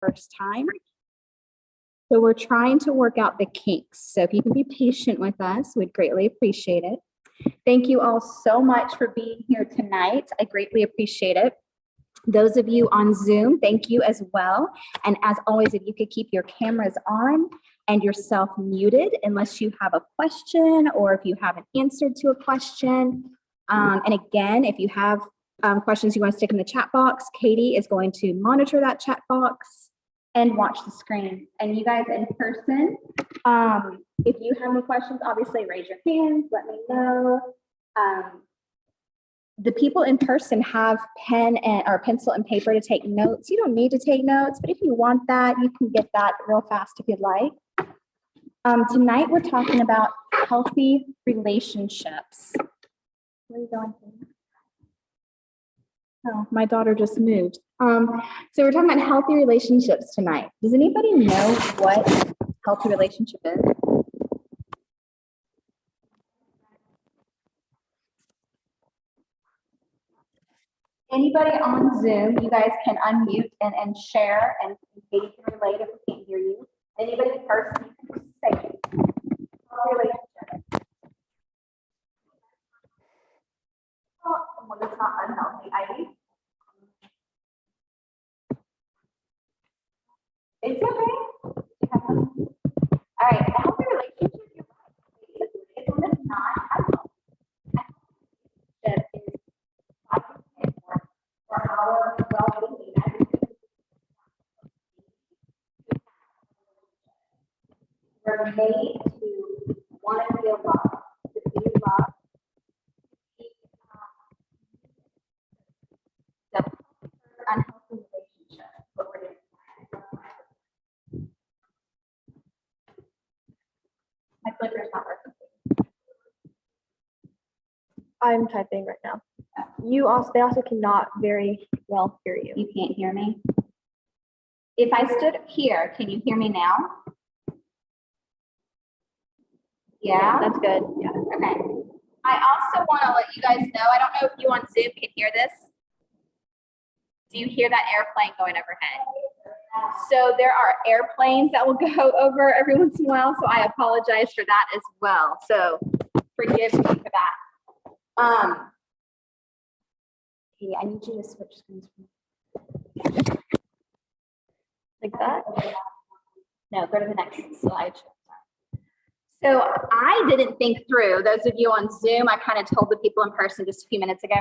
first time. So we're trying to work out the kinks. So if you can be patient with us, we'd greatly appreciate it. Thank you all so much for being here tonight. I greatly appreciate it. Those of you on Zoom, thank you as well. And as always, if you could keep your cameras on and yourself muted unless you have a question or if you have an answer to a question. And again, if you have questions you want to stick in the chat box, Katie is going to monitor that chat box and watch the screen. And you guys in person, if you have any questions, obviously raise your hands, let me know. The people in person have pen or pencil and paper to take notes. You don't need to take notes, but if you want that, you can get that real fast if you'd like. Tonight, we're talking about healthy relationships. Where are you going? Oh, my daughter just moved. So we're talking about healthy relationships tonight. Does anybody know what healthy relationship is? Anybody on Zoom, you guys can unmute and share, and Katie can relate if we can't hear you. Anybody in person, you can just say it. Healthy relationship. Well, it's not unhealthy, Ivy. It's okay. All right, a healthy relationship, you're right. It's one that's not unhealthy. That is for our well-being. We're made to want to feel loved, to be loved. So, unhealthy relationship. What we're doing. My clicker's not working. I'm typing right now. They also cannot very well hear you. You can't hear me? If I stood here, can you hear me now? Yeah? That's good. Yeah. Okay. I also want to let you guys know, I don't know if you on Zoom can hear this. Do you hear that airplane going overhead? So there are airplanes that will go over every once in a while, so I apologize for that as well. So forgive me for that. Okay, I need you to switch screens. Like that? No, go to the next slide. So I didn't think through, those of you on Zoom, I kind of told the people in person just a few minutes ago,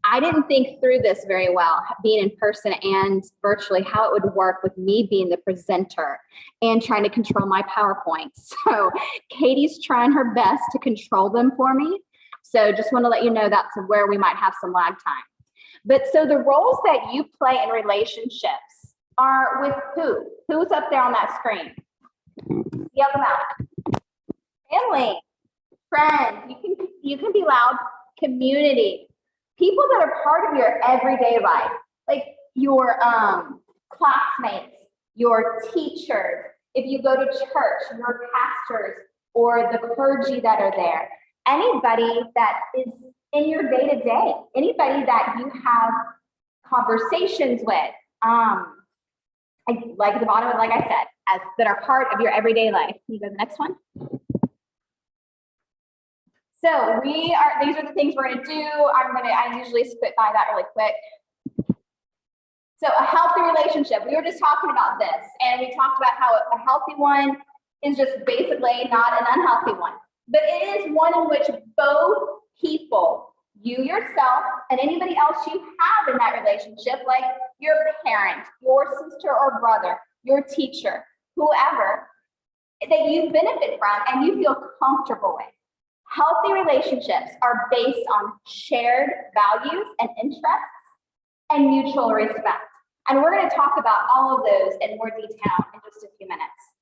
I didn't think through this very well, being in person and virtually, how it would work with me being the presenter and trying to control my PowerPoints. So Katie's trying her best to control them for me. So just want to let you know that's where we might have some lag time. But so the roles that you play in relationships are with who? Who's up there on that screen? Yell them out. Family, friends, you can be loud. Community, people that are part of your everyday life, like your classmates, your teachers, if you go to church, your pastors, or the clergy that are there, anybody that is in your day-to-day, anybody that you have conversations with, like at the bottom, like I said, that are part of your everyday life. Can you go to the next one? So these are the things we're gonna do. I usually spit by that really quick. So a healthy relationship, we were just talking about this, and we talked about how a healthy one is just basically not an unhealthy one, but it is one in which both people, you yourself and anybody else you have in that relationship, like your parent, your sister or brother, your teacher, whoever, that you benefit from and you feel comfortable with. Healthy relationships are based on shared values and interests and mutual respect. And we're going to talk about all of those in more detail in just a few minutes.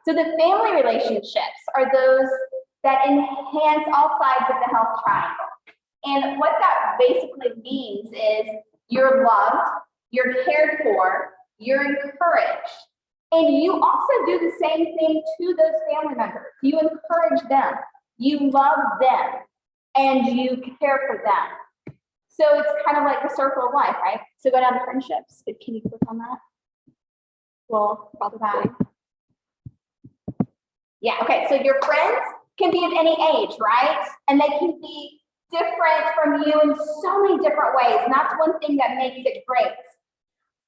So the family relationships are those that enhance all sides of the health triangle. And what that basically means is you're loved, you're cared for, you're encouraged, and you also do the same thing to those family members. You encourage them. You love them and you care for them. So it's kind of like the circle of life, right? So go down to friendships. Can you click on that? Well, probably. Yeah, okay, so your friends can be of any age, right? And they can be different from you in so many different ways. And that's one thing that makes it great.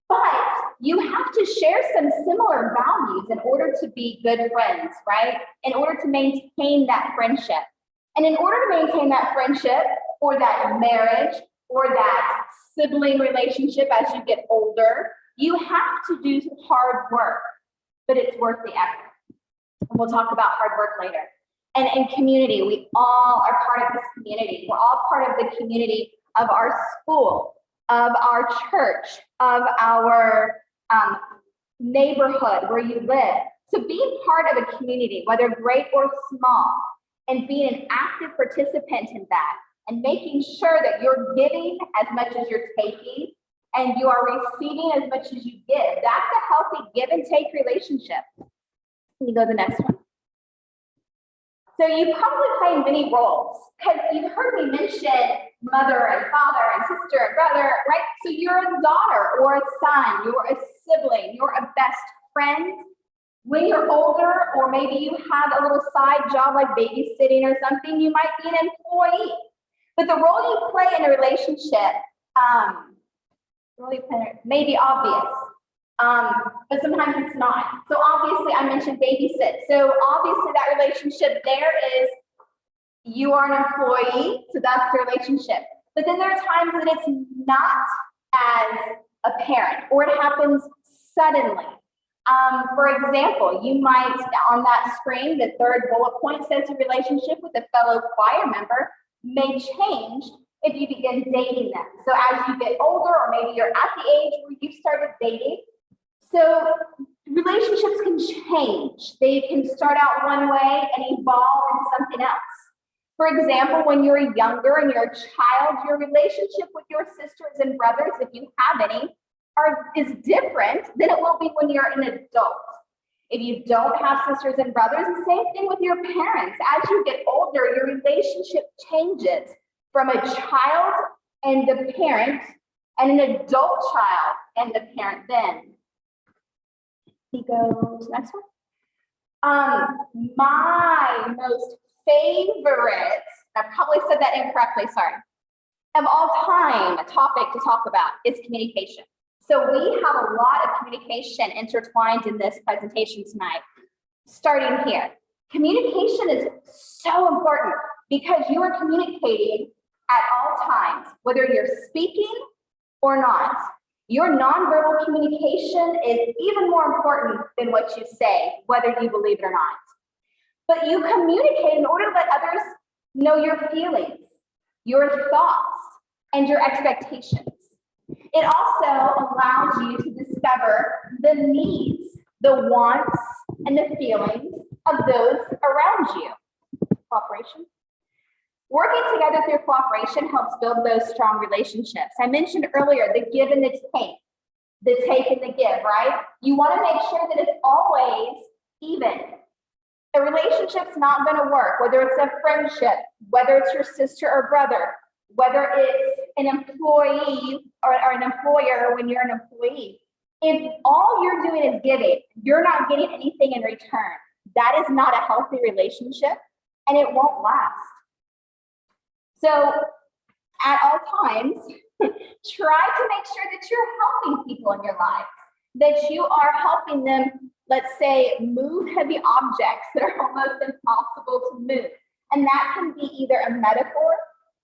But you have to share some similar values in order to be good friends, right? In order to maintain that friendship. And in order to maintain that friendship or that marriage or that sibling relationship as you get older, you have to do hard work, but it's worth the effort. And we'll talk about hard work later. And in community, we all are part of this community. We're all part of the community of our school, of our church, of our neighborhood where you live. So being part of a community, whether great or small, and being an active participant in that, and making sure that you're giving as much as you're taking, and you are receiving as much as you give. That's a healthy give and take relationship. Can you go to the next one? So you probably play many roles because you've heard me mention mother and father and sister and brother, right? So you're a daughter or a son, you're a sibling, you're a best friend. When you're older, or maybe you have a little side job like babysitting or something, you might be an employee. But the role you play in a relationship, may be obvious, but sometimes it's not. So obviously I mentioned babysit. So obviously that relationship there is you are an employee, so that's the relationship. But then there are times that it's not as apparent or it happens suddenly. For example, you might, on that screen, the third bullet point says your relationship with a fellow choir member may change if you begin dating them. So as you get older, or maybe you're at the age where you started dating, so relationships can change. They can start out one way and evolve into something else. For example, when you're younger and you're a child, your relationship with your sisters and brothers, if you have any, is different than it will be when you're an adult. If you don't have sisters and brothers, the same thing with your parents. As you get older, your relationship changes from a child and the parent and an adult child and the parent then. You go to the next one. My most favorite, I probably said that incorrectly, sorry, of all time, a topic to talk about is communication. So we have a lot of communication intertwined in this presentation tonight. Starting here, communication is so important because you are communicating at all times, whether you're speaking or not. Your nonverbal communication is even more important than what you say, whether you believe it or not. But you communicate in order to let others know your feelings, your thoughts, and your expectations. It also allows you to discover the needs, the wants, and the feelings of those around you. Cooperation. Working together through cooperation helps build those strong relationships. I mentioned earlier the give and the take and the give, right? You want to make sure that it's always even. A relationship's not going to work, whether it's a friendship, whether it's your sister or brother, whether it's an employee or an employer when you're an employee. If all you're doing is giving, you're not getting anything in return. That is not a healthy relationship and it won't last. So at all times, try to make sure that you're helping people in your life, that you are helping them, let's say, move heavy objects that are almost impossible to move. And that can be either a metaphor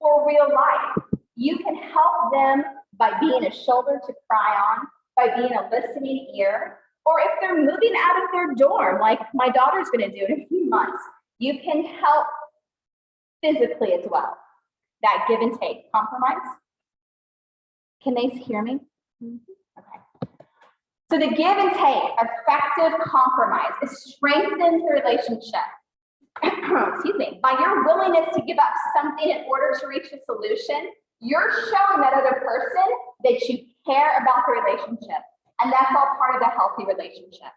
or real life. You can help them by being a shoulder to cry on, by being a listening ear, or if they're moving out of their dorm, like my daughter's going to do in a few months, you can help physically as well. That give and take. Compromise. Can they hear me? Okay. So the give and take, effective compromise, it strengthens the relationship. Excuse me. By your willingness to give up something in order to reach a solution, you're showing that other person that you care about the relationship. And that's all part of the healthy relationship.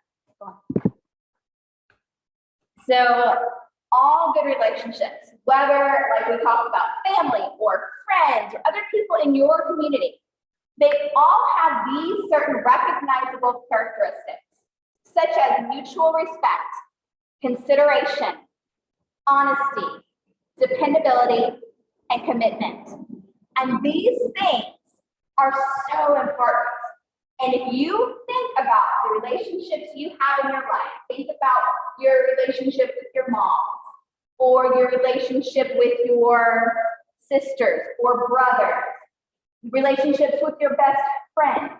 So all good relationships, whether like we talk about family or friends or other people in your community, they all have these certain recognizable characteristics. mutual respect, consideration, honesty, dependability, and commitment. And these things are so important. And if you think about the relationships you have in your life, think about your relationship with your mom, or your relationship with your sisters or brothers, relationships with your best friend.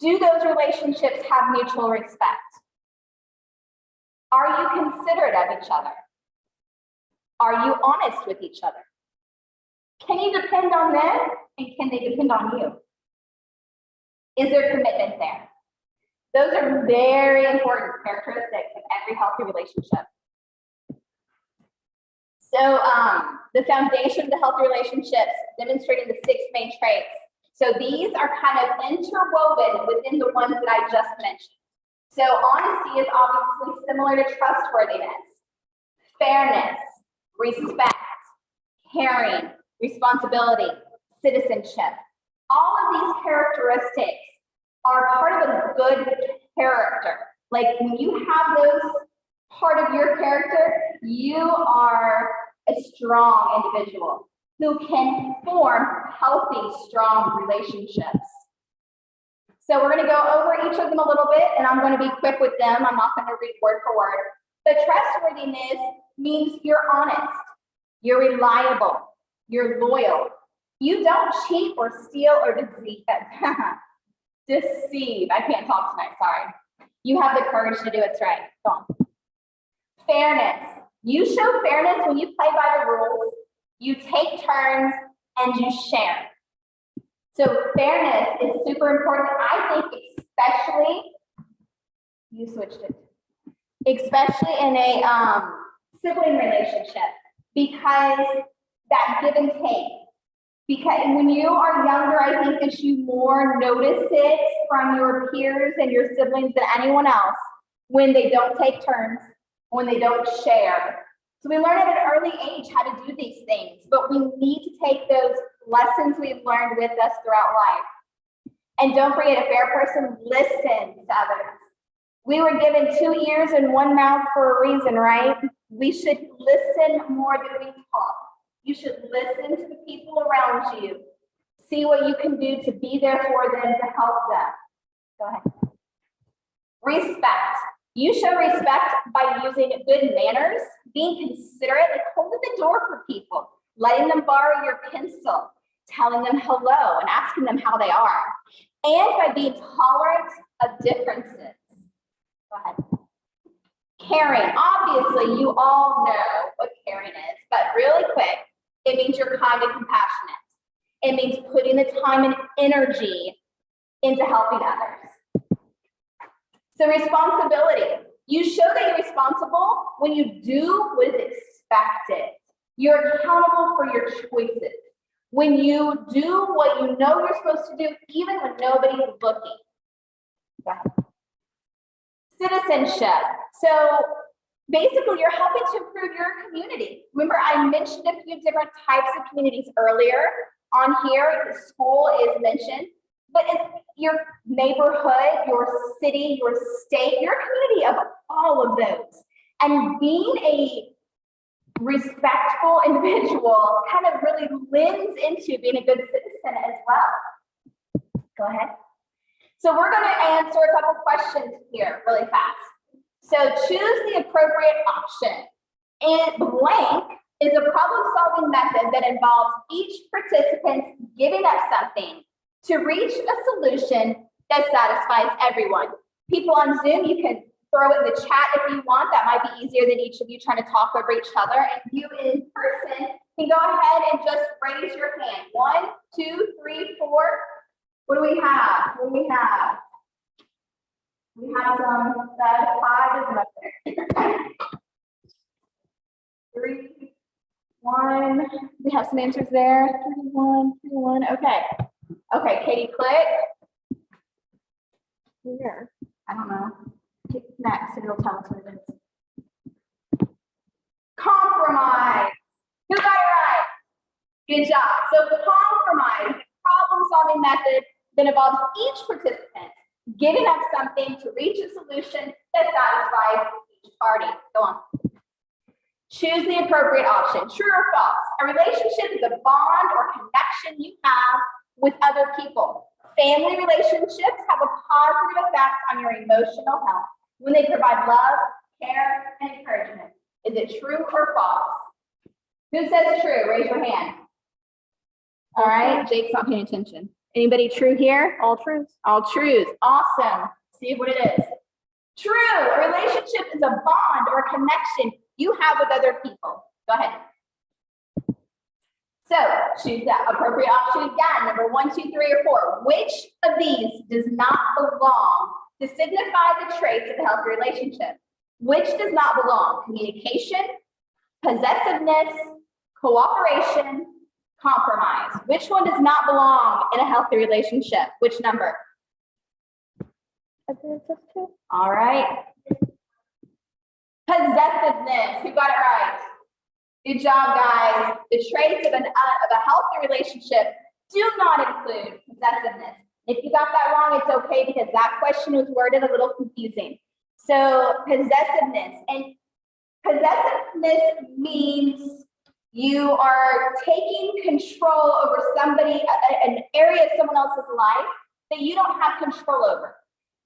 Do those relationships have mutual respect? Are you considerate of each other? Are you honest with each other? Can you depend on them, and can they depend on you? Is there commitment there? Those are very important characteristics of every healthy relationship. So the foundation of the healthy relationships, demonstrating the 6 main traits. So these are kind of interwoven within the ones that I just mentioned. So honesty is obviously similar to trustworthiness, fairness, respect, caring, responsibility, citizenship. All of these characteristics are part of a good character. Like when you have those part of your character, you are a strong individual who can form healthy, strong relationships. So we're going to go over each of them a little bit, and I'm going to be quick with them. I'm not going to read word for word. The trustworthiness means you're honest, you're reliable, you're loyal. You don't cheat or steal or deceive. I can't talk tonight, sorry. You have the courage to do what's right. Go on. Fairness. You show fairness when you play by the rules, you take turns, and you share. So fairness is super important. I think especially, you switched it, especially in a sibling relationship, because that give and take. Because when you are younger, I think that you more notice it from your peers and your siblings than anyone else when they don't take turns, when they don't share. So we learn at an early age how to do these things, but we need to take those lessons we've learned with us throughout life. And don't forget, a fair person listens to others. We were given 2 ears and 1 mouth for a reason, right? We should listen more than we talk. You should listen to the people around you. See what you can do to be there for them, to help them. Go ahead. Respect. You show respect by using good manners, being considerate, like holding the door for people, letting them borrow your pencil, telling them hello and asking them how they are, and by being tolerant of differences. Go ahead. Caring. Obviously, you all know what caring is, but really quick, it means you're kind and compassionate. It means putting the time and energy into helping others. So responsibility. You show that you're responsible when you do what is expected. You're accountable for your choices. When you do what you know you're supposed to do, even when nobody's looking. Go ahead. Citizenship. So basically, you're helping to improve your community. Remember, I mentioned a few different types of communities earlier. On here, the school is mentioned, but in your neighborhood, your city, your state, your community of all of those. And being a respectful individual kind of really lends into being a good citizen as well. Go ahead. So we're going to answer a couple questions here really fast. So choose the appropriate option. And blank is a problem-solving method that involves each participant giving up something to reach a solution that satisfies everyone. People on Zoom, you can throw it in the chat if you want. That might be easier than each of you trying to talk over each other. And you in person can go ahead and just raise your hand. 1, 2, 3, 4. What do we have? What do we have? We have some 5 is up there. 3, 1. We have some answers there. 3, 1, 2, 1. Okay. Okay, Katie, click. Here. I don't know. Click next and it'll tell us what it is. Compromise. Who got it right? Good job. So compromise, problem-solving method that involves each participant Giving up something to reach a solution that satisfies each party. Go on. Choose the appropriate option. True or false? A relationship is a bond or connection you have with other people. Family relationships have a positive effect on your emotional health when they provide love, care, and encouragement. Is it true or false? Who says true? Raise your hand. All right, Jake's not paying attention. Anybody true here? All truths. All truths. Awesome. See what it is. True. A relationship is a bond or a connection you have with other people. Go ahead. So choose that appropriate option again. Number 1, 2, 3, or 4. Which of these does not belong to signify the traits of a healthy relationship? Which does not belong? Communication, possessiveness, cooperation, compromise. Which one does not belong in a healthy relationship? Which number? I think it says 2. All right. Possessiveness. Who got it right? Good job, guys. The traits of a healthy relationship do not include possessiveness. If you got that wrong, it's okay because that question was worded a little confusing. So possessiveness, and possessiveness means you are taking control over somebody, an area of someone else's life that you don't have control over.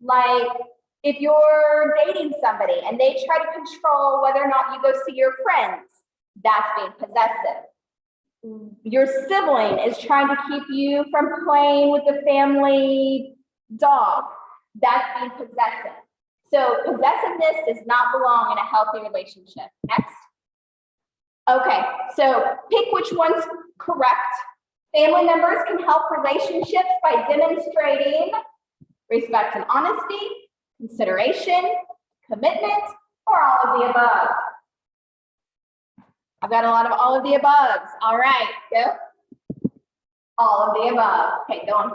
Like if you're dating somebody and they try to control whether or not you go see your friends, that's being possessive. Your sibling is trying to keep you from playing with the family dog. That's being possessive. So possessiveness does not belong in a healthy relationship. Next. Okay, so pick which one's correct. Family members can help relationships by demonstrating respect and honesty, consideration, commitment, or all of the above. I've got a lot of all of the aboves. All right, go. All of the above. Okay, go on.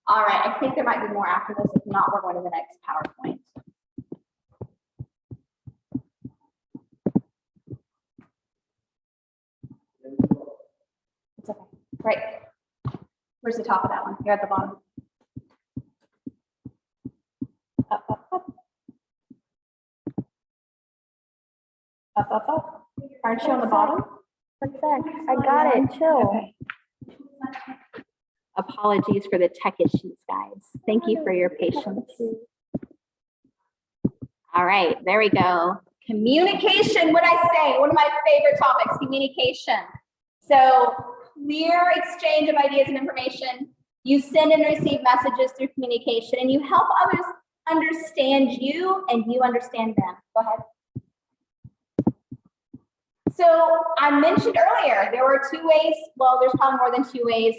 All right, I think there might be more after this. If not, we're going to the next PowerPoint. It's okay. Great. Where's the top of that one? You're at the bottom. Up, up, up. Up, up, up. Aren't you on the bottom? One sec. I got it. Chill. Okay. Apologies for the tech issues, guys. Thank you for your patience. All right, there we go. Communication, what I say, one of my favorite topics, communication. So clear exchange of ideas and information. You send and receive messages through communication, and you help others understand you and you understand them. Go ahead. So I mentioned earlier, there were 2 ways. Well, there's probably more than 2 ways.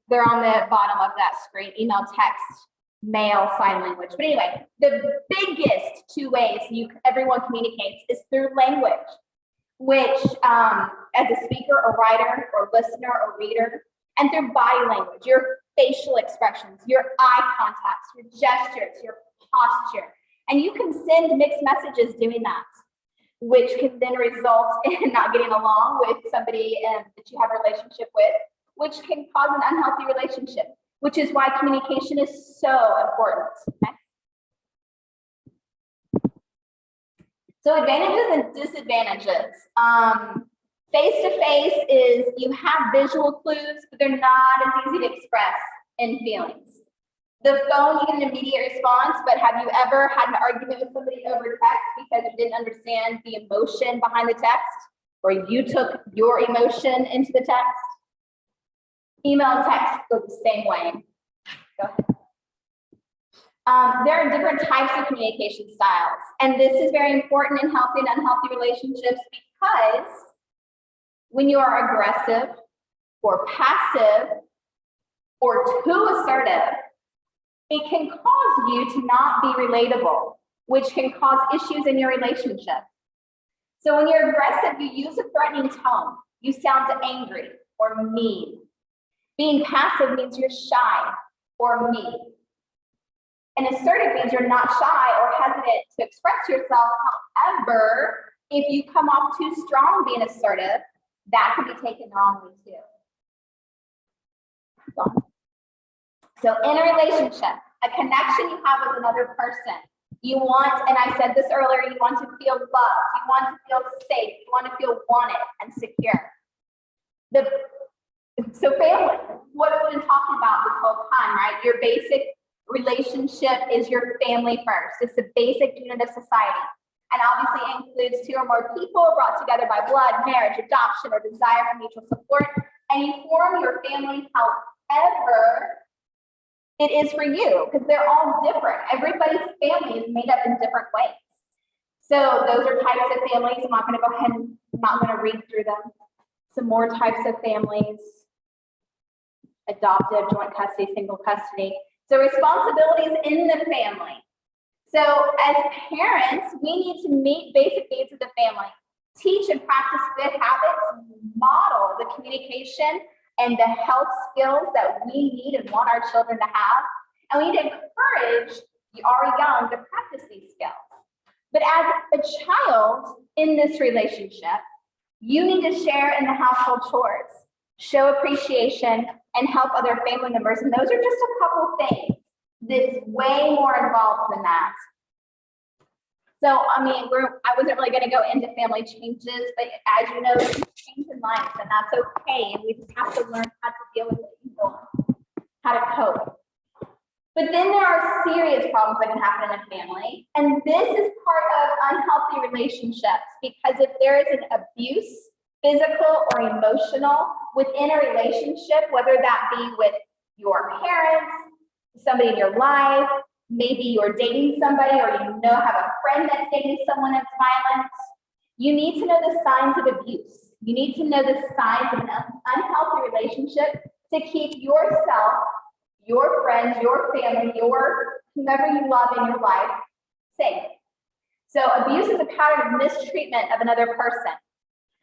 They're on the bottom of that screen: email, text, mail, sign language. But anyway, the biggest 2 ways everyone communicates is through language, which as a speaker or writer or listener or reader, and through body language, your facial expressions, your eye contacts, your gestures, your posture. And you can send mixed messages doing that, which can then result in not getting along with somebody that you have a relationship with, which can cause an unhealthy relationship, which is why communication is so important. Okay? So advantages and disadvantages. Face-to-face is you have visual clues, but they're not as easy to express in feelings. The phone, you get an immediate response, but have you ever had an argument with somebody over text because you didn't understand the emotion behind the text, or you took your emotion into the text? Email and text go the same way. Go ahead. There are different types of communication styles, and this is very important in healthy and unhealthy relationships because when you are aggressive or passive or too assertive, it can cause you to not be relatable, which can cause issues in your relationship. So when you're aggressive, you use a threatening tone. You sound angry or mean. Being passive means you're shy or meek. And assertive means you're not shy or hesitant to express yourself. However, if you come off too strong being assertive, that can be taken wrongly too. So in a relationship, a connection you have with another person. You want, and I said this earlier, you want to feel loved, you want to feel safe, you want to feel wanted and secure. So family, what have we been talking about this whole time, right? Your basic relationship is your family first. It's the basic unit of society. And obviously it includes 2 or more people brought together by blood, marriage, adoption, or desire for mutual support. And you form your family however it is for you, because they're all different. Everybody's family is made up in different ways. So those are types of families. I'm not going to go ahead and I'm not going to read through them. Some more types of families: adoptive, joint custody, single custody. So responsibilities in the family. So as parents, we need to meet basic needs of the family, teach and practice good habits, model the communication and the health skills that we need and want our children to have. And we need to encourage our young to practice these skills. But as a child in this relationship, you need to share in the household chores, show appreciation, and help other family members. And those are just a couple things. That's way more involved than that. So, I mean, I wasn't really going to go into family changes, but as you know, things change in life, and that's okay. And we just have to learn how to deal with it, how to cope. But then there are serious problems that can happen in a family. And this is part of unhealthy relationships, because if there is an abuse, physical or emotional, within a relationship, whether that be with your parents, somebody in your life, maybe you're dating somebody, or have a friend that's dating someone that's violent, you need to know the signs of abuse. You need to know the signs of an unhealthy relationship to keep yourself, your friends, your family, whomever you love in your life safe. So abuse is a pattern of mistreatment of another person.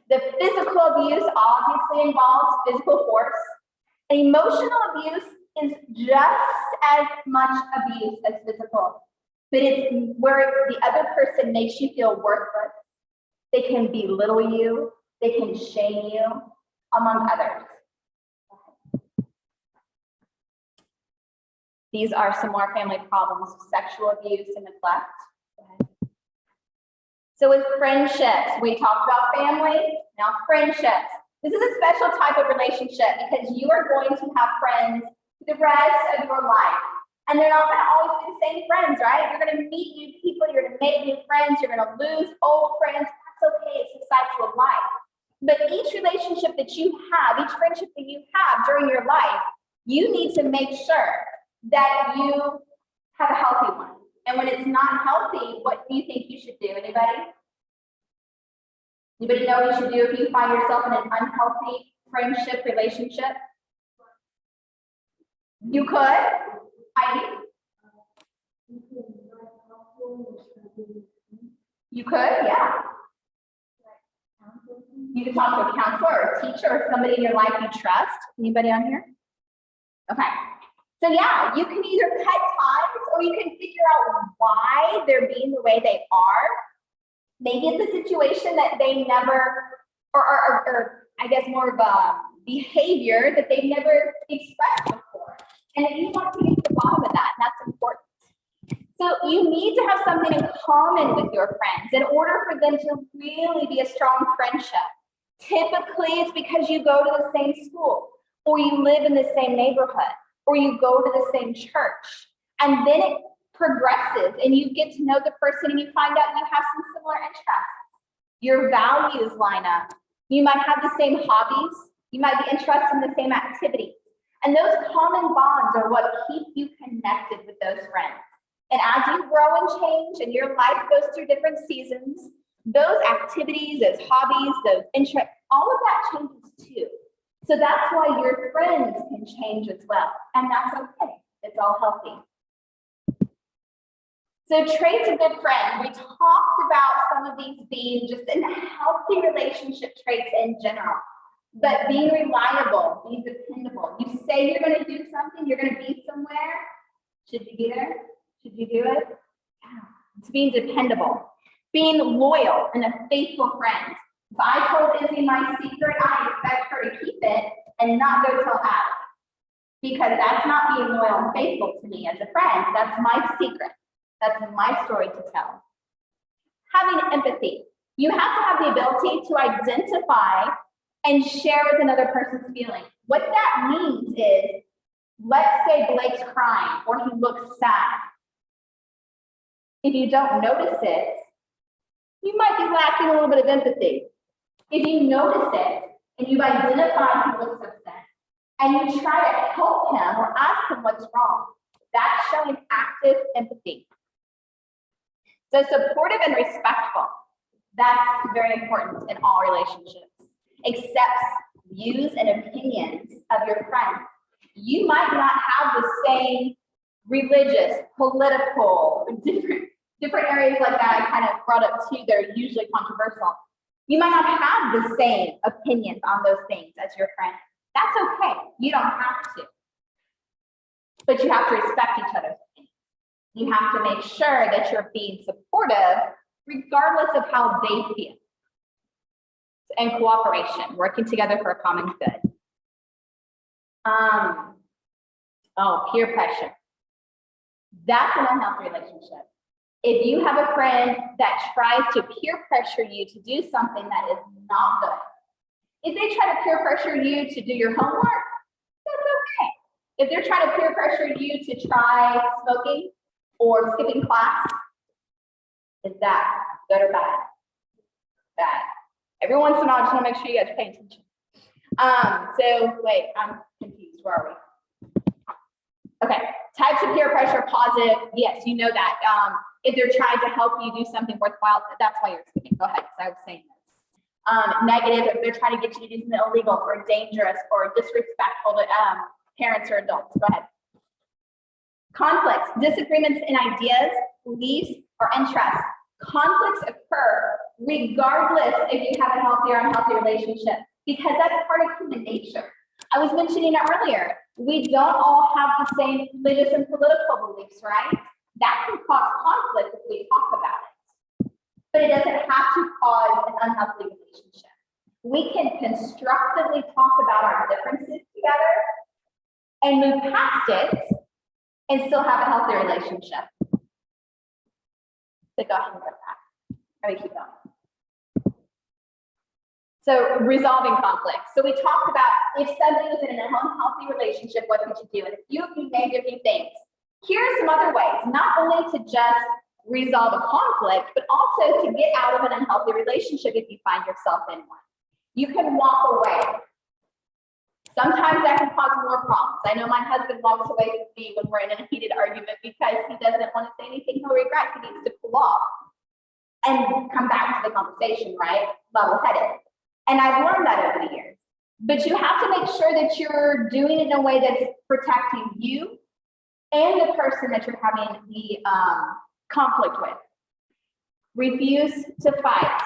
The physical abuse obviously involves physical force. Emotional abuse is just as much abuse as physical, but it's where the other person makes you feel worthless. They can belittle you, they can shame you, among others. These are some more family problems: sexual abuse and neglect. So with friendships, we talked about family, now friendships. This is a special type of relationship because you are going to have friends the rest of your life. And they're not going to always be the same friends, right? You're going to meet new people, you're going to make new friends, you're going to lose old friends. That's okay, it's a cycle of life. But each relationship that you have, each friendship that you have during your life, you need to make sure that you have a healthy one. And when it's not healthy, what do you think you should do? Anybody? Anybody know what you should do if you find yourself in an unhealthy friendship relationship? You could, Heidi. You could, yeah. You could talk to a counselor or a teacher or somebody in your life you trust. Anybody on here? Okay. So yeah, you can either cut ties or you can figure out why they're being the way they are. Maybe it's a situation that they never, or I guess more of a behavior that they've never expressed before. And you want to get to the bottom of that, and that's important. So you need to have something in common with your friends in order for them to really be a strong friendship. Typically, it's because you go to the same school, or you live in the same neighborhood, or you go to the same church. And then it progresses, and you get to know the person, and you find out you have some similar interests. Your values line up. You might have the same hobbies. You might be interested in the same activities. And those common bonds are what keep you connected with those friends. And as you grow and change and your life goes through different seasons, those activities, those hobbies, those interests, all of that changes too. So that's why your friends can change as well. And that's okay. It's all healthy. So traits of good friends. We talked about some of these being just in healthy relationship traits in general. But being reliable, being dependable. You say you're going to do something, you're going to be somewhere. Should you be there? Should you do it? Yeah. It's being dependable. Being loyal and a faithful friend. If I told Izzy my secret, I expect her to keep it and not go tell Adam. because that's not being loyal and faithful to me as a friend. That's my secret. That's my story to tell. Having empathy. You have to have the ability to identify and share with another person's feeling. What that means is, let's say Blake's crying or he looks sad. If you don't notice it, you might be lacking a little bit of empathy. If you notice it and you've identified he looks upset and you try to help him or ask him what's wrong, that's showing active empathy. So supportive and respectful, that's very important in all relationships. Accepts views and opinions of your friend. You might not have the same religious, political, different areas like that I kind of brought up too. They're usually controversial. You might not have the same opinions on those things as your friend. That's okay. You don't have to. But you have to respect each other's opinions. You have to make sure that you're being supportive regardless of how they feel. And cooperation, working together for a common good. Peer pressure. That's an unhealthy relationship. If you have a friend that tries to peer pressure you to do something that is not good, if they try to peer pressure you to do your homework, that's okay. If they're trying to peer pressure you to try smoking or skipping class, is that good or bad? Bad. Every once in a while, I just want to make sure you guys pay attention. So wait, I'm confused. Where are we? Okay, types of peer pressure, positive. Yes, you know that. If they're trying to help you do something worthwhile, that's why you're skipping. Go ahead, because I was saying this. Negative, if they're trying to get you to do something illegal or dangerous or disrespectful to parents or adults. Go ahead. Conflicts, disagreements in ideas, beliefs, or interests. Conflicts occur regardless if you have a healthy or unhealthy relationship, because that's part of human nature. I was mentioning it earlier. We don't all have the same religious and political beliefs, right? That can cause conflict if we talk about it. But it doesn't have to cause an unhealthy relationship. We can constructively talk about our differences together and move past it and still have a healthy relationship. So go ahead and get that. Let me keep going. So resolving conflicts. So we talked about if somebody was in an unhealthy relationship, what could you do? And you named a few things. Here are some other ways, not only to just resolve a conflict, but also to get out of an unhealthy relationship if you find yourself in one. You can walk away. Sometimes that can cause more problems. I know my husband walks away with me when we're in a heated argument because he doesn't want to say anything he'll regret. He needs to cool off and come back to the conversation, right? Level-headed. And I've learned that over the years. But you have to make sure that you're doing it in a way that's protecting you and the person that you're having the conflict with. Refuse to fight.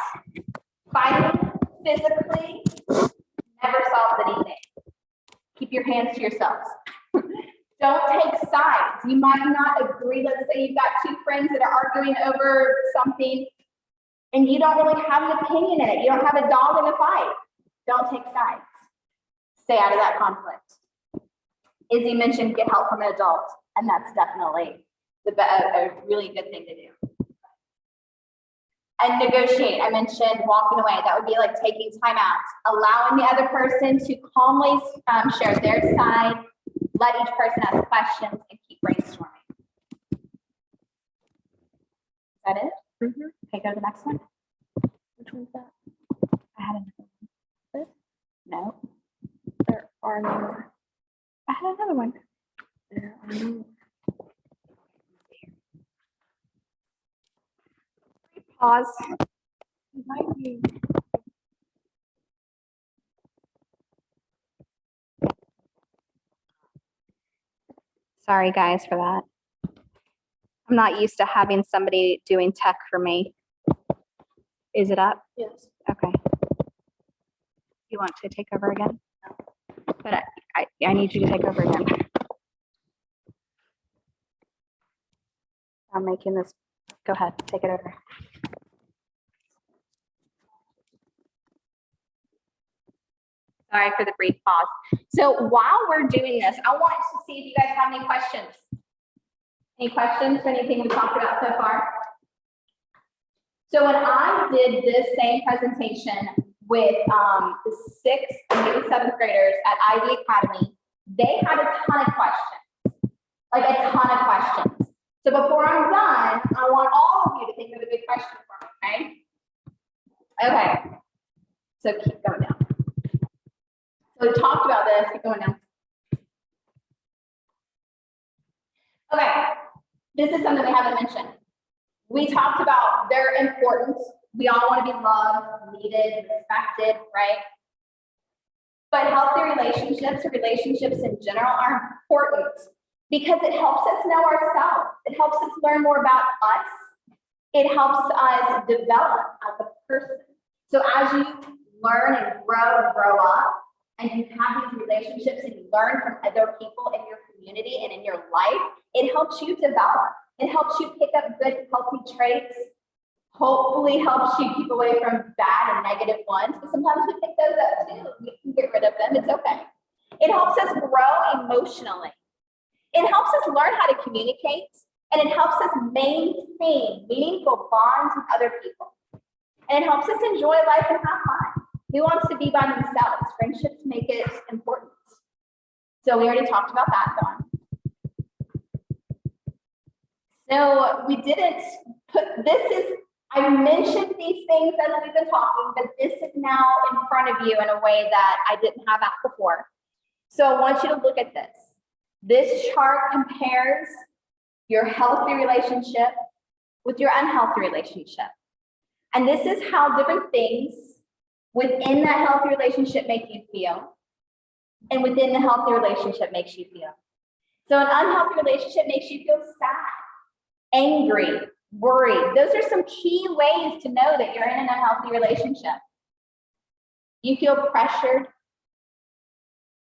Fighting physically never solves anything. Keep your hands to yourselves. Don't take sides. You might not agree. Let's say you've got two friends that are arguing over something and you don't really have an opinion in it. You don't have a dog in the fight. Don't take sides. Stay out of that conflict. Izzy mentioned get help from an adult, and that's definitely a really good thing to do. And negotiate. I mentioned walking away. That would be like taking time out, allowing the other person to calmly share their side, let each person ask questions, and keep brainstorming. Is that it? Mhm. Okay, go to the next one. Which one's that? I had another one. No. There are no more. I had another one. There are no more. Pause. It might be. Sorry, guys, for that. I'm not used to having somebody doing tech for me. Is it up? Yes. Okay. You want to take over again? But I need you to take over again. I'm making this. Go ahead, take it over. Sorry for the brief pause. So while we're doing this, I want to see if you guys have any questions. Any questions for anything we talked about so far? So when I did this same presentation with the 6th and maybe 7th graders at Ivy Academy, they had a ton of questions, like a ton of questions. So before I'm done, I want all of you to think of a good question for me, okay? Okay, so keep going down. So we talked about this, keep going down. Okay, this is something we haven't mentioned. We talked about their importance. We all want to be loved, needed, respected, right? But healthy relationships or relationships in general are important because it helps us know ourselves. It helps us learn more about us. It helps us develop as a person. So as you learn and grow up, and you have these relationships and you learn from other people in your community and in your life, it helps you develop. It helps you pick up good, healthy traits. Hopefully helps you keep away from bad and negative ones, but sometimes we pick those up too. We can get rid of them, it's okay. It helps us grow emotionally. It helps us learn how to communicate, and it helps us maintain meaningful bonds with other people. And it helps us enjoy life and have fun. Who wants to be by themselves? Friendships make it important. So we already talked about that, Dawn. So we didn't put, I mentioned these things as we've been talking, but this is now in front of you in a way that I didn't have that before. So I want you to look at this. This chart compares your healthy relationship with your unhealthy relationship. And this is how different things within that healthy relationship make you feel, and within the healthy relationship makes you feel. So an unhealthy relationship makes you feel sad, angry, worried. Those are some key ways to know that you're in an unhealthy relationship. You feel pressured,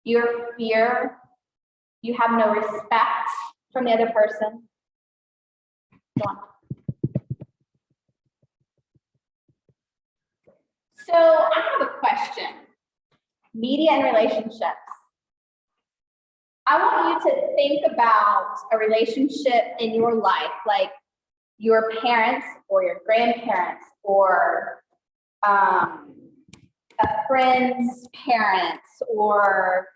you fear, you have no respect from the other person. Go on. So I have a question. Media and relationships. I want you to think about a relationship in your life, like your parents or your grandparents or a friend's parents, or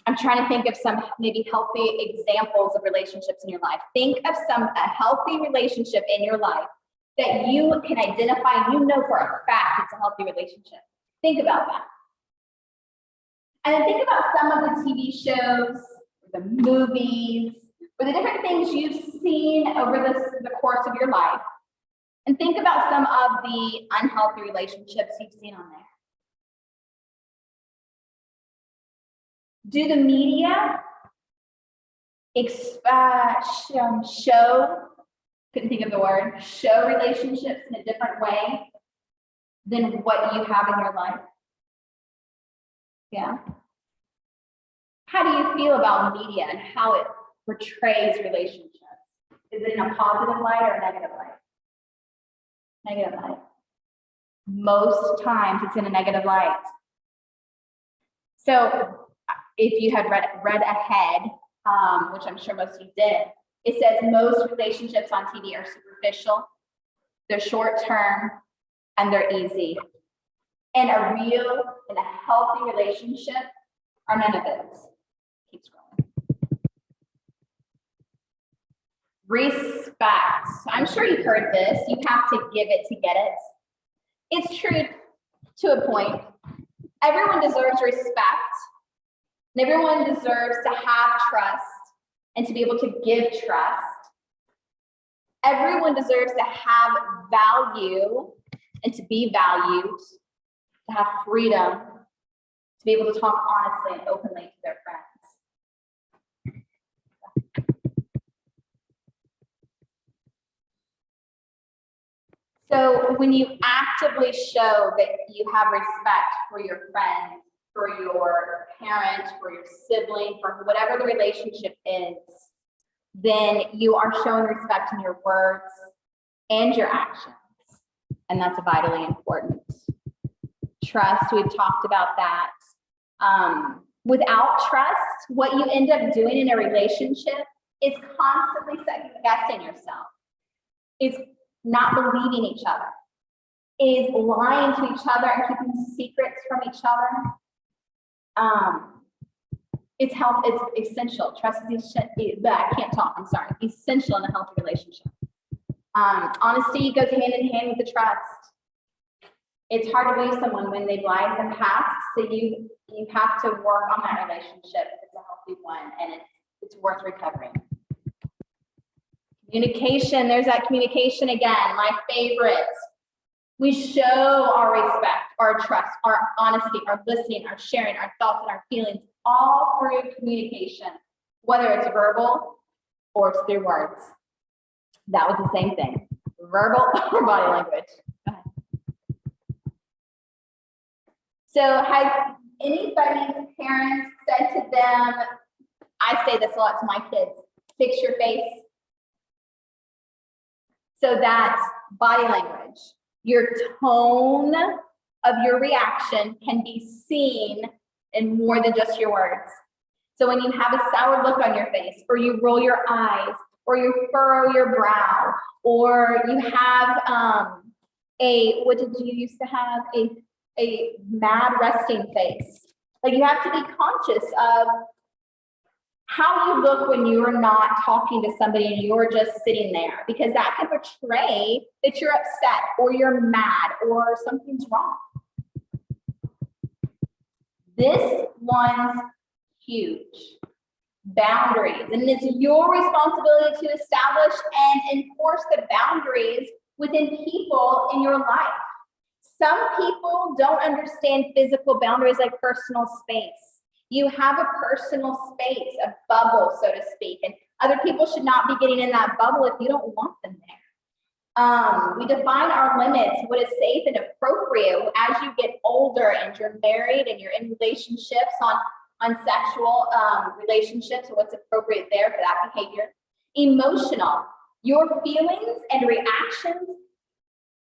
I'm trying to think of some maybe healthy examples of relationships in your life. Think of a healthy relationship in your life that you can identify and you know for a fact it's a healthy relationship. Think about that. And then think about some of the TV shows, the movies, or the different things you've seen over the course of your life. And think about some of the unhealthy relationships you've seen on there. Do the media show, couldn't think of the word, show relationships in a different way than what you have in your life? Yeah. How do you feel about media and how it portrays relationships? Is it in a positive light or a negative light? Negative light. Most times it's in a negative light. So if you had read ahead, which I'm sure most of you did, it says most relationships on TV are superficial, they're short term, and they're easy. And a real and a healthy relationship are none of those. Keep scrolling. Respect. I'm sure you've heard this. You have to give it to get it. It's true to a point. Everyone deserves respect, and everyone deserves to have trust and to be able to give trust. Everyone deserves to have value and to be valued, to have freedom, to be able to talk honestly and openly to their friends. So when you actively show that you have respect for your friend, for your parent, for your sibling, for whatever the relationship is, then you are showing respect in your words and your actions. And that's vitally important. Trust, we've talked about that. Without trust, what you end up doing in a relationship is constantly second guessing yourself, is not believing each other, is lying to each other and keeping secrets from each other. It's essential. Trust is I can't talk, I'm sorry. Essential in a healthy relationship. Honesty goes hand in hand with the trust. It's hard to believe someone when they've lied in the past, so you have to work on that relationship. It's a healthy one, and it's worth recovering. Communication, there's that communication again, my favorite. We show our respect, our trust, our honesty, our listening, our sharing, our thoughts and our feelings, all through communication, whether it's verbal or it's through words. That was the same thing, verbal or body language. Go ahead. So has anybody's parents said to them, I say this a lot to my kids, fix your face? So that's body language. Your tone of your reaction can be seen in more than just your words. So when you have a sour look on your face, or you roll your eyes, or you furrow your brow, or you have what did you used to have? A mad resting face. Like, you have to be conscious of how you look when you're not talking to somebody and you're just sitting there, because that can portray that you're upset or you're mad or something's wrong. This one's huge. Boundaries. And it's your responsibility to establish and enforce the boundaries within people in your life. Some people don't understand physical boundaries like personal space. You have a personal space, a bubble, so to speak, and other people should not be getting in that bubble if you don't want them there. We define our limits, what is safe and appropriate as you get older and you're married and you're in relationships on sexual relationships, what's appropriate there for that behavior. Emotional, your feelings and reactions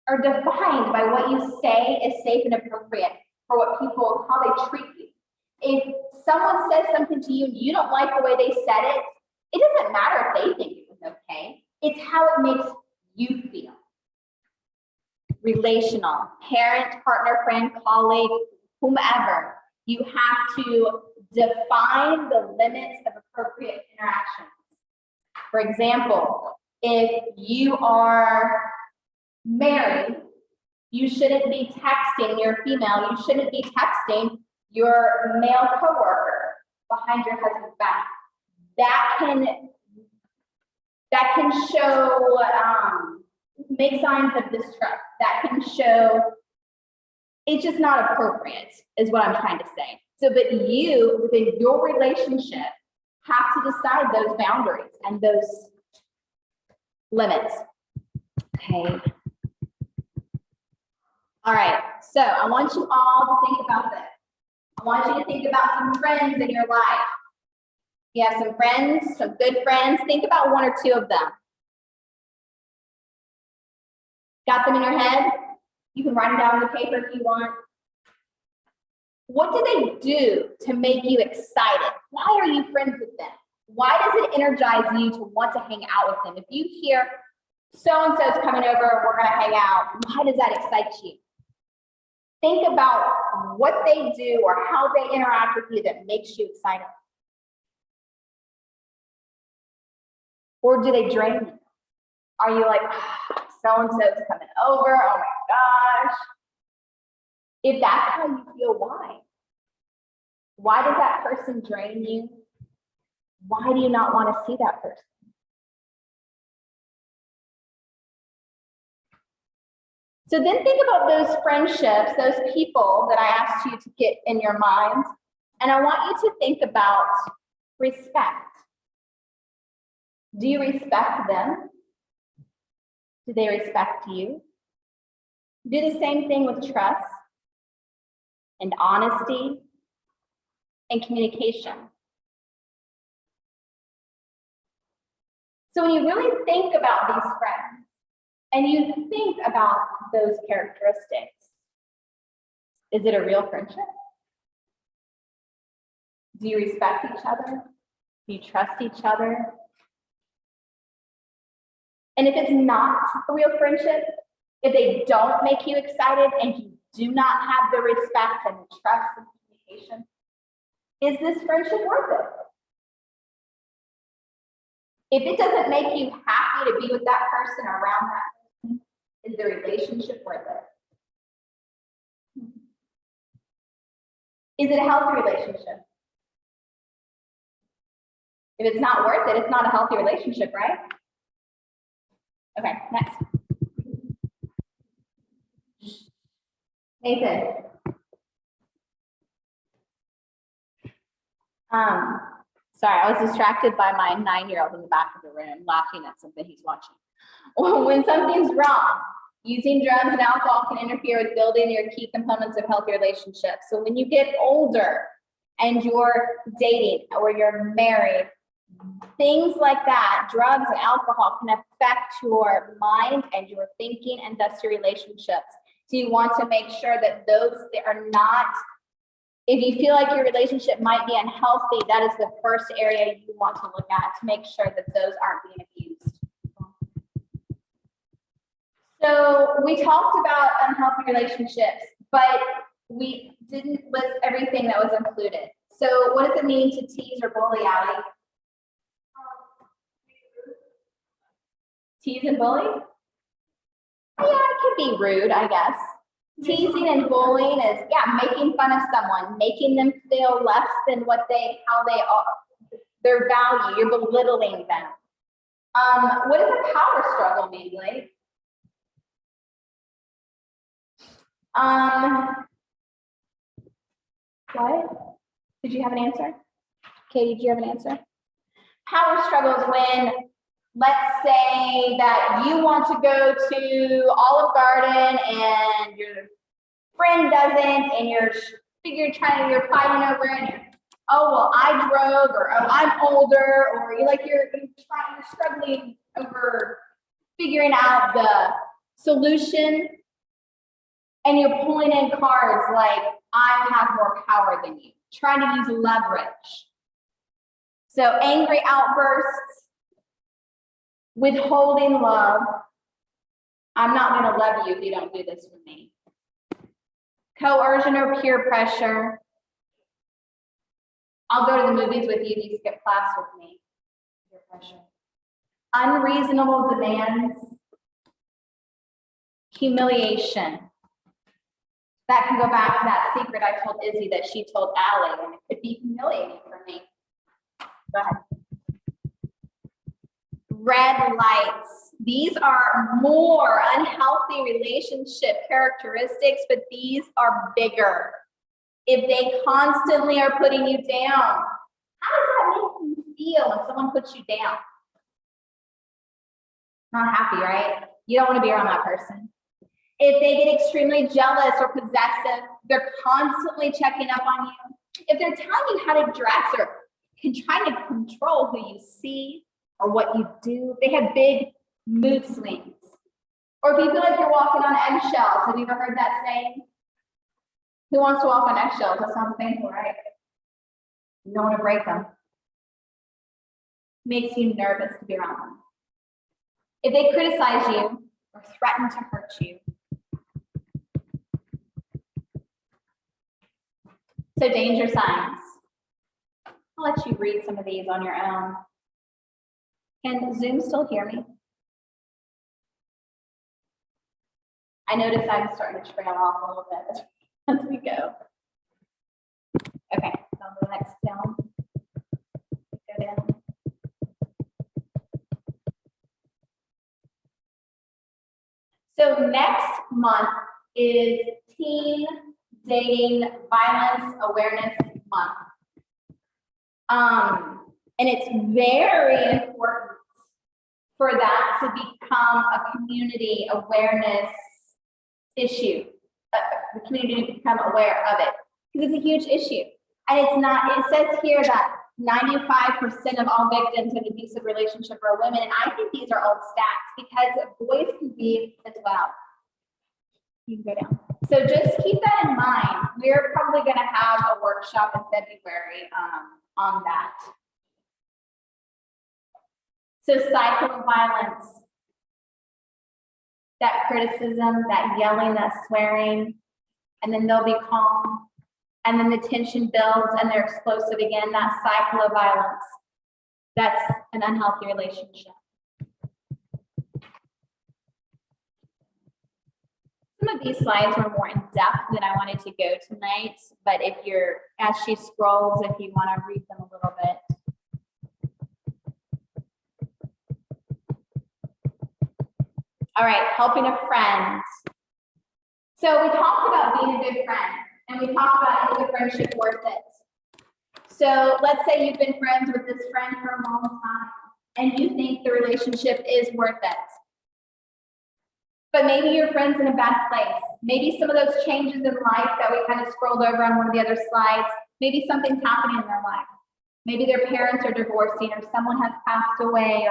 are defined by what you say is safe and appropriate for what people, how they treat you. If someone says something to you and you don't like the way they said it, it doesn't matter if they think it was okay. It's how it makes you feel. Relational, parent, partner, friend, colleague, whomever. You have to define the limits of appropriate interactions. For example, if you are married, you shouldn't be texting, you're female, you shouldn't be texting your male coworker behind your husband's back. That can show, make signs of distrust. That can show it's just not appropriate, is what I'm trying to say. So, but you, within your relationship, have to decide those boundaries and those limits. Okay. All right, so I want you all to think about this. I want you to think about some friends in your life. You have some friends, some good friends. Think about one or two of them. Got them in your head? You can write them down on the paper if you want. What do they do to make you excited? Why are you friends with them? Why does it energize you to want to hang out with them? If you hear so-and-so's coming over, we're gonna hang out, why does that excite you? Think about what they do or how they interact with you that makes you excited. Or do they drain you? Are you like, so-and-so's coming over, oh my gosh. If that's how you feel, why? Why does that person drain you? Why do you not want to see that person? So then think about those friendships, those people that I asked you to get in your mind, and I want you to think about respect. Do you respect them? Do they respect you? Do the same thing with trust and honesty and communication. So when you really think about these friends and you think about those characteristics, Is it a real friendship? Do you respect each other? Do you trust each other? And if it's not a real friendship, if they don't make you excited and you do not have the respect and the trust and communication, is this friendship worth it? If it doesn't make you happy to be with that person or around that person, is the relationship worth it? Is it a healthy relationship? If it's not worth it, it's not a healthy relationship, right? Okay, next. Nathan. Sorry, I was distracted by my 9-year-old in the back of the room laughing at something he's watching. When something's wrong, using drugs and alcohol can interfere with building your key components of healthy relationships. So when you get older and you're dating or you're married, things like that, drugs and alcohol can affect your mind and your thinking and thus your relationships. So you want to make sure that those are not, if you feel like your relationship might be unhealthy, that is the first area you want to look at to make sure that those aren't being abused. So we talked about unhealthy relationships, but we didn't list everything that was included. So what does it mean to tease or bully, Allie? Tease and bully? Yeah, it could be rude, I guess. Teasing and bullying is, yeah, making fun of someone, making them feel less than how they are, their value, you're belittling them. What is a power struggle mean, Blake? What? Did you have an answer? Katie, did you have an answer? Power struggle is when, let's say that you want to go to Olive Garden and your friend doesn't, and you're fighting over it, and oh, well, I drove, or oh, I'm older, or you're struggling over figuring out the solution, and you're pulling in cards like, I have more power than you, trying to use leverage. So angry outbursts, withholding love. I'm not going to love you if you don't do this for me. Coercion or peer pressure. I'll go to the movies with you if you skip class with me. Peer pressure. Unreasonable demands. Humiliation. That can go back to that secret I told Izzy that she told Allie, and it could be humiliating for me. Go ahead. Red lights. These are more unhealthy relationship characteristics, but these are bigger. If they constantly are putting you down, how does that make you feel when someone puts you down? Not happy, right? You don't want to be around that person. If they get extremely jealous or possessive, they're constantly checking up on you. If they're telling you how to dress or trying to control who you see or what you do, they have big mood swings. Or if you feel like you're walking on eggshells, have you ever heard that saying? Who wants to walk on eggshells? That sounds painful, right? You don't want to break them. Makes you nervous to be around them. If they criticize you or threaten to hurt you. So danger signs. I'll let you read some of these on your own. Can Zoom still hear me? I notice I'm starting to trail off a little bit as we go. Okay, on the next down. Go down. So next month is Teen Dating Violence Awareness Month. And it's very important for that to become a community awareness issue, the community to become aware of it, because it's a huge issue. And it's not, it says here that 95% of all victims of abusive relationship are women. And I think these are old stats because boys can be as well. You can go down. So just keep that in mind. We're probably going to have a workshop in February on that. So cycle of violence, that criticism, that yelling, that swearing, and then they'll be calm. And then the tension builds and they're explosive again, that cycle of violence. That's an unhealthy relationship. Some of these slides were more in depth than I wanted to go tonight, but if you're, as she scrolls, if you want to read them a little bit. All right, helping a friend. So we talked about being a good friend, and we talked about is the friendship worth it? So let's say you've been friends with this friend for a long time, and you think the relationship is worth it. But maybe your friend's in a bad place. Maybe some of those changes in life that we kind of scrolled over on one of the other slides, maybe something's happening in their life. Maybe their parents are divorcing, or someone has passed away,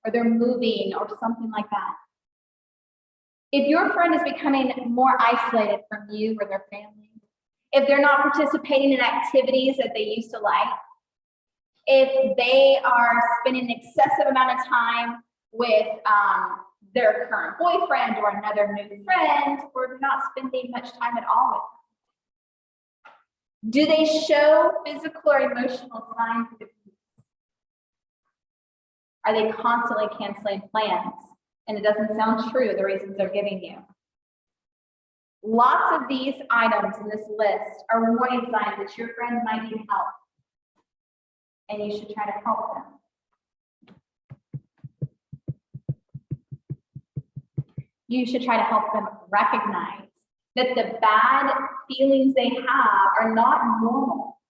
or they're moving, or something like that. If your friend is becoming more isolated from you or their family, if they're not participating in activities that they used to like, if they are spending an excessive amount of time with their current boyfriend or another new friend, or they're not spending much time at all with them, do they show physical or emotional signs of abuse? Are they constantly canceling plans? And it doesn't sound true, the reasons they're giving you. Lots of these items in this list are warning signs that your friend might need help, and you should try to help them. You should try to help them recognize that the bad feelings they have are not normal,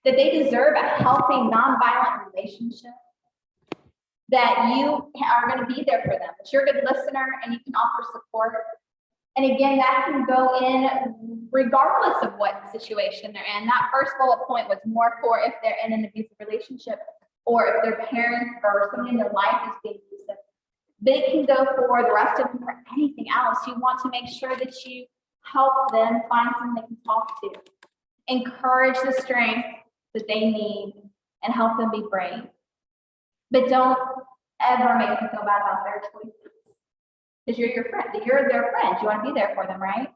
that they deserve a healthy, nonviolent relationship, that you are going to be there for them, that you're a good listener and you can offer support. And again, that can go in regardless of what situation they're in. That first bullet point was more for if they're in an abusive relationship or if their parent or someone in their life is being abusive. They can go for the rest of them for anything else. You want to make sure that you help them find someone they can talk to. Encourage the strength that they need and help them be brave. But don't ever make them feel bad about their choices. Because you're your friend, you're their friend. You want to be there for them, right?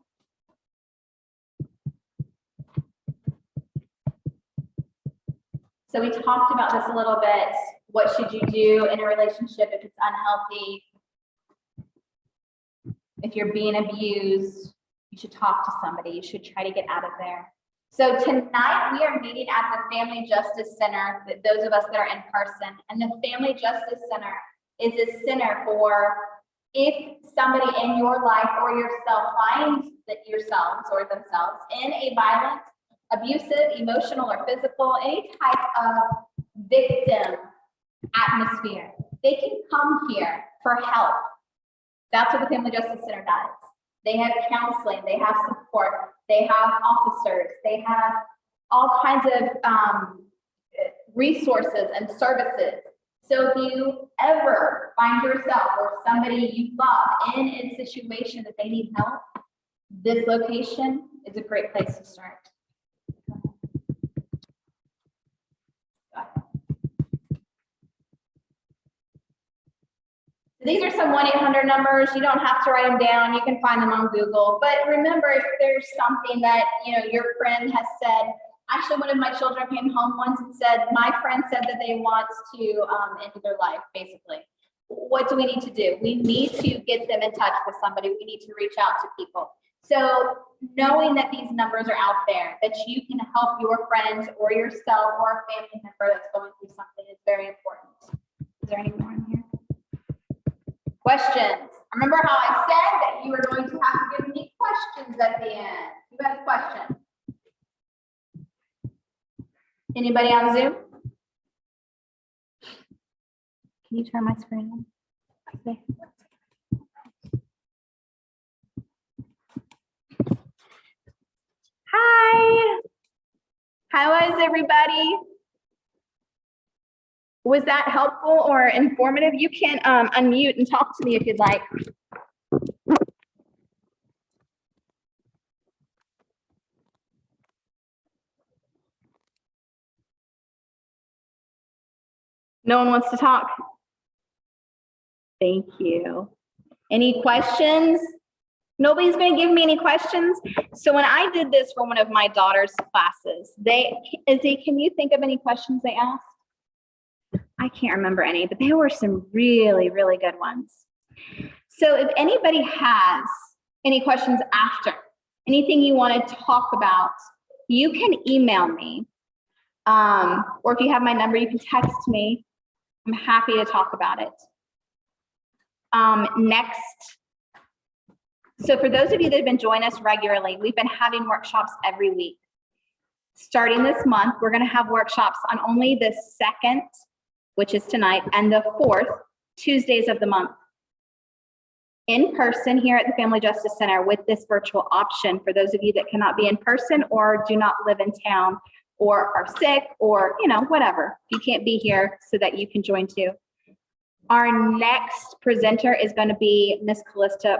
So we talked about this a little bit. What should you do in a relationship if it's unhealthy? If you're being abused, you should talk to somebody. You should try to get out of there. So tonight we are meeting at the Family Justice Center, those of us that are in person. And the Family Justice Center is a center for if somebody in your life or yourself finds that yourselves or themselves in a violent, abusive, emotional, or physical, any type of victim atmosphere, they can come here for help. That's what the Family Justice Center does. They have counseling, they have support, they have officers, they have all kinds of resources and services. So if you ever find yourself or somebody you love in a situation that they need help, this location is a great place to start. These are some 1-800 numbers. You don't have to write them down. You can find them on Google. But remember, if there's something that your friend has said, actually one of my children came home once and said, my friend said that they want to end their life, basically. What do we need to do? We need to get them in touch with somebody. We need to reach out to people. So knowing that these numbers are out there, that you can help your friends or yourself or a family member that's going through something is very important. Is there any more in here? Questions? Remember how I said that you were going to have to give me questions at the end. You have a question? Anybody on Zoom? Can you turn my screen on? Okay. Hi. How is everybody? Was that helpful or informative? You can unmute and talk to me if you'd like. No one wants to talk? Thank you. Any questions? Nobody's going to give me any questions. So when I did this for one of my daughter's classes, Izzy, can you think of any questions they asked? I can't remember any, but there were some really, really good ones. So if anybody has any questions after, anything you want to talk about, you can email me. Or if you have my number, you can text me. I'm happy to talk about it. Next. So for those of you that have been joining us regularly, we've been having workshops every week. Starting this month, we're going to have workshops on only the 2nd, which is tonight, and the 4th Tuesdays of the month. In person here at the Family Justice Center with this virtual option for those of you that cannot be in person or do not live in town or are sick or, whatever. You can't be here so that you can join too. Our next presenter is going to be Miss Callista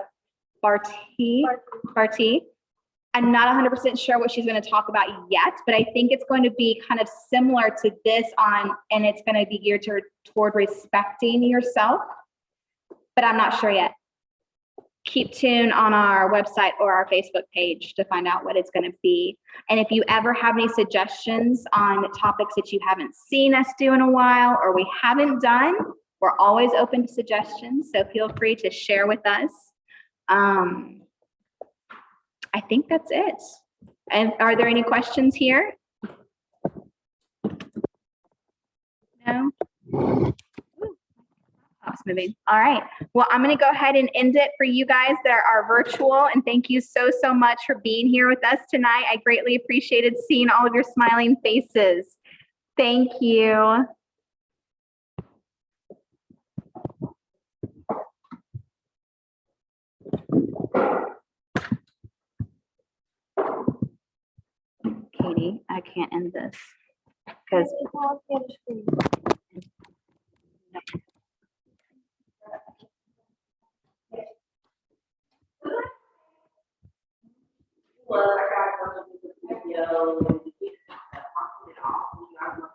Barty. I'm not 100% sure what she's going to talk about yet, but I think it's going to be kind of similar to this and it's going to be geared toward respecting yourself, but I'm not sure yet. Keep tuned on our website or our Facebook page to find out what it's going to be. And if you ever have any suggestions on topics that you haven't seen us do in a while or we haven't done, we're always open to suggestions. So feel free to share with us. I think that's it. And are there any questions here? No? Oops, moving. All right. Well, I'm going to go ahead and end it for you guys that are virtual. And thank you so, so much for being here with us tonight. I greatly appreciated seeing all of your smiling faces. Thank you. Katie, I can't end this because well, I got a video and we can off it off.